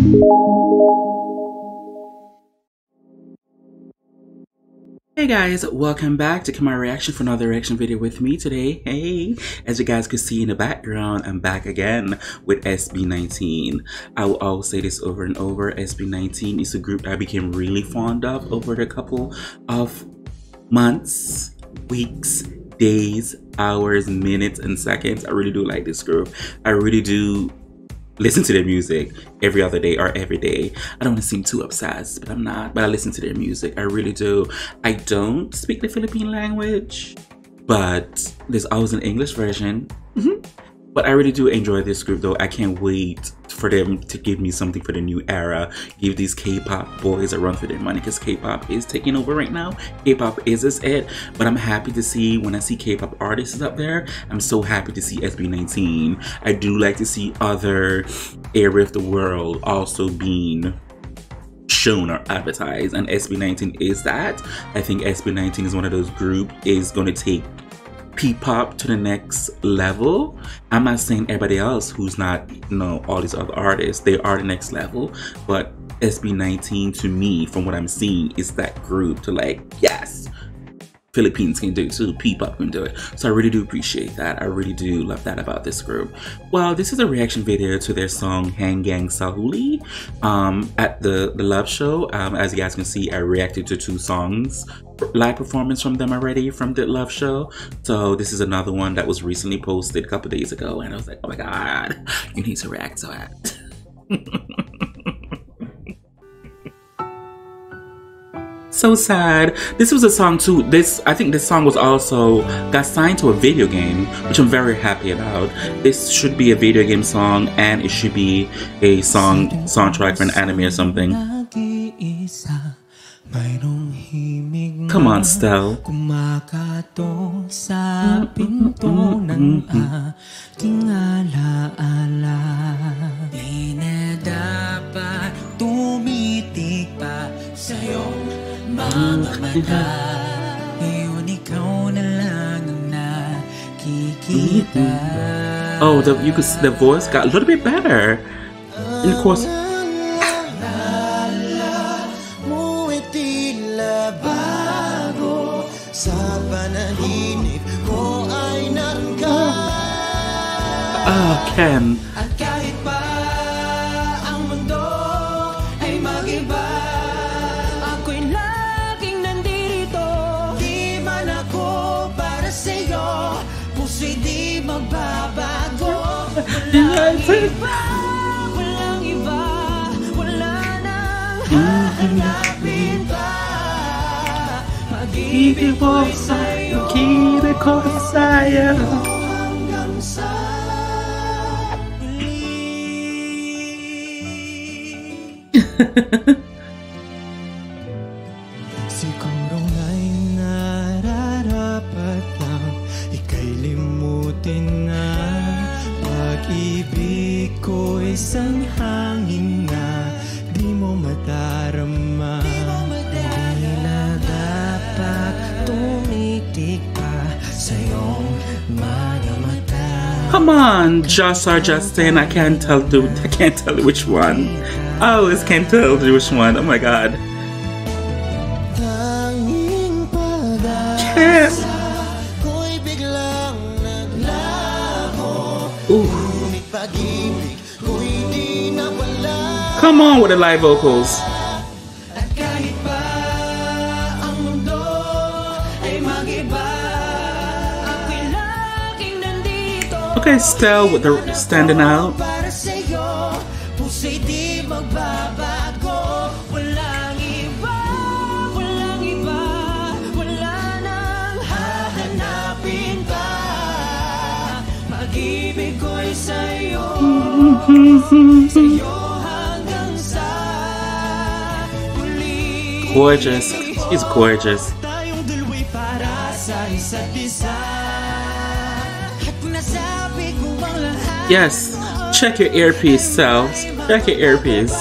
Hey guys, welcome back to Kamara Reaction for another reaction video with me today. Hey, as you guys could see in the background, I'm back again with SB19. I will always say this over and over. SB19 is a group I became really fond of over the couple of months, weeks, days, hours, minutes, and seconds. I really do like this group. I really do listen to their music every other day or every day. I don't want to seem too obsessed, but I'm not. But I listen to their music. I really do. I don't speak the Philippine language, but there's always an English version. But I really do enjoy this group though. I can't wait for them to give me something for the new era. Give these K-pop boys a run for their money, because K-pop is taking over right now. K-pop is it. But I'm happy to see, when I see K-pop artists up there, I'm so happy to see SB19. I do like to see other area of the world also being shown or advertised, and SB19 is that. I think SB19 is one of those groups is going to take P-pop to the next level. I'm not saying everybody else who's not, you know, all these other artists, they are the next level, but SB19 to me, from what I'm seeing, is that group to like, yes, Philippines can do it too, P-pop can do it. So I really do appreciate that. I really do love that about this group. Well, this is a reaction video to their song Hanggang Sa Huli at the Love Show. As you guys can see, I reacted to 2 songs, live performance from them already from the Love Show. So this is another one that was recently posted a couple days ago, and I was like, oh my god, you need to react to it. So sad. This was a song too. I think this song was also got signed to a video game, which I'm very happy about. This should be a video game song, and it should be a soundtrack for an anime or something. Come on, Stell. Oh, the voice got a little bit better. And of course, Ken. Siguro nga'y nararapat lang ika'y limutin na pag-ibig ko isang hangin na di mo madarama. Di na dapat tumitik pa sa iyong mga mata. Come on, Josh or Justin. I can't tell which one. I always can't tell which one. Oh my god. Yes. Ooh. Come on with the live vocals. Okay, Stell with the standing out. Gorgeous. She's gorgeous. Yes. Check your earpiece, selves. Check your earpiece.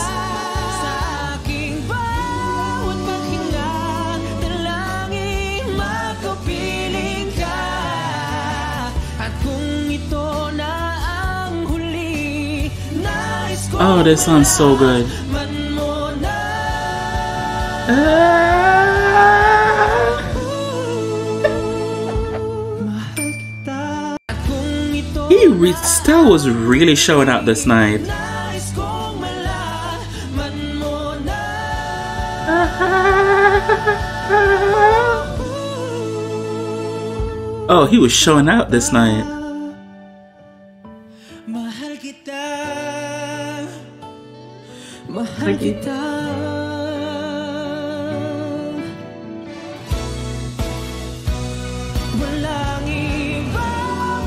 Oh, this sounds so good. Still was really showing out this night. Oh, he was showing out this night. Mahal kita, mahal kita. Walang iba,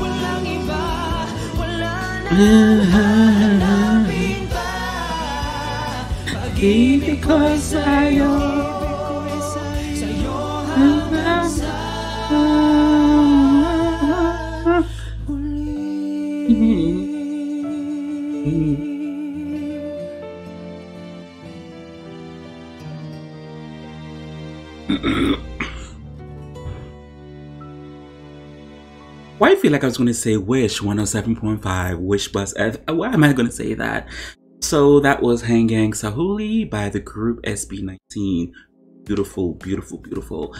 walang iba, wala na pinta. Pag-ibig ko sa'yo, sa'yo hanggang sa Why I feel like I was going to say Wish 107.5, Wish Bus F. Why am I going to say that? So that was Hang Gang Sahuli by the group SB19. Beautiful, beautiful, beautiful.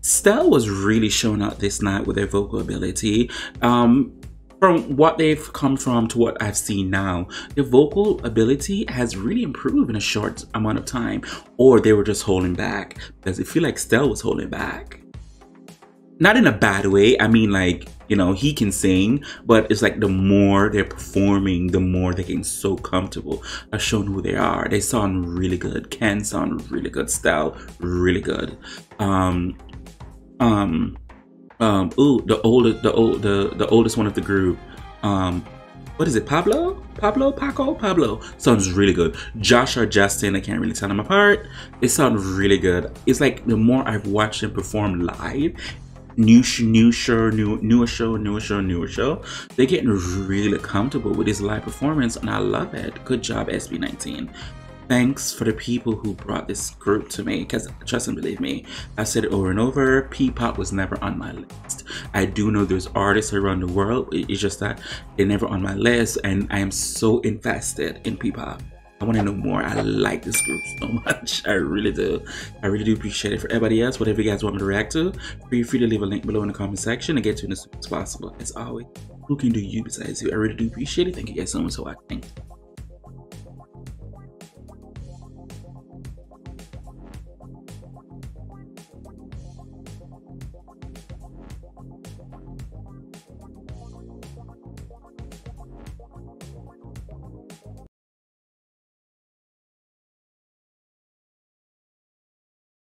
Stell was really showing out this night with their vocal ability. From what they've come from to what I've seen now, their vocal ability has really improved in a short amount of time, or they were just holding back, because I feel like Stell was holding back. Not in a bad way. I mean, like, you know, he can sing, but it's like the more they're performing, the more they're getting so comfortable of showing who they are. They sound really good. Ken sound really good. Stell, really good. The oldest one of the group, what is it, Pablo sounds really good. Josh or Justin, I can't really tell them apart. They sound really good. It's like the more I've watched them perform live, newer show, they're getting really comfortable with this live performance, and I love it. Good job, SB19. Thanks for the people who brought this group to me, because trust and believe me, I've said it over and over, P-pop was never on my list. I do know there's artists around the world, it's just that they're never on my list, and I am so invested in P-pop. I want to know more. I like this group so much. I really do. I really do appreciate it. For everybody else, whatever you guys want me to react to, feel free to leave a link below in the comment section and get to it as soon as possible. As always, who can do you besides you? I really do appreciate it. Thank you guys so much for watching.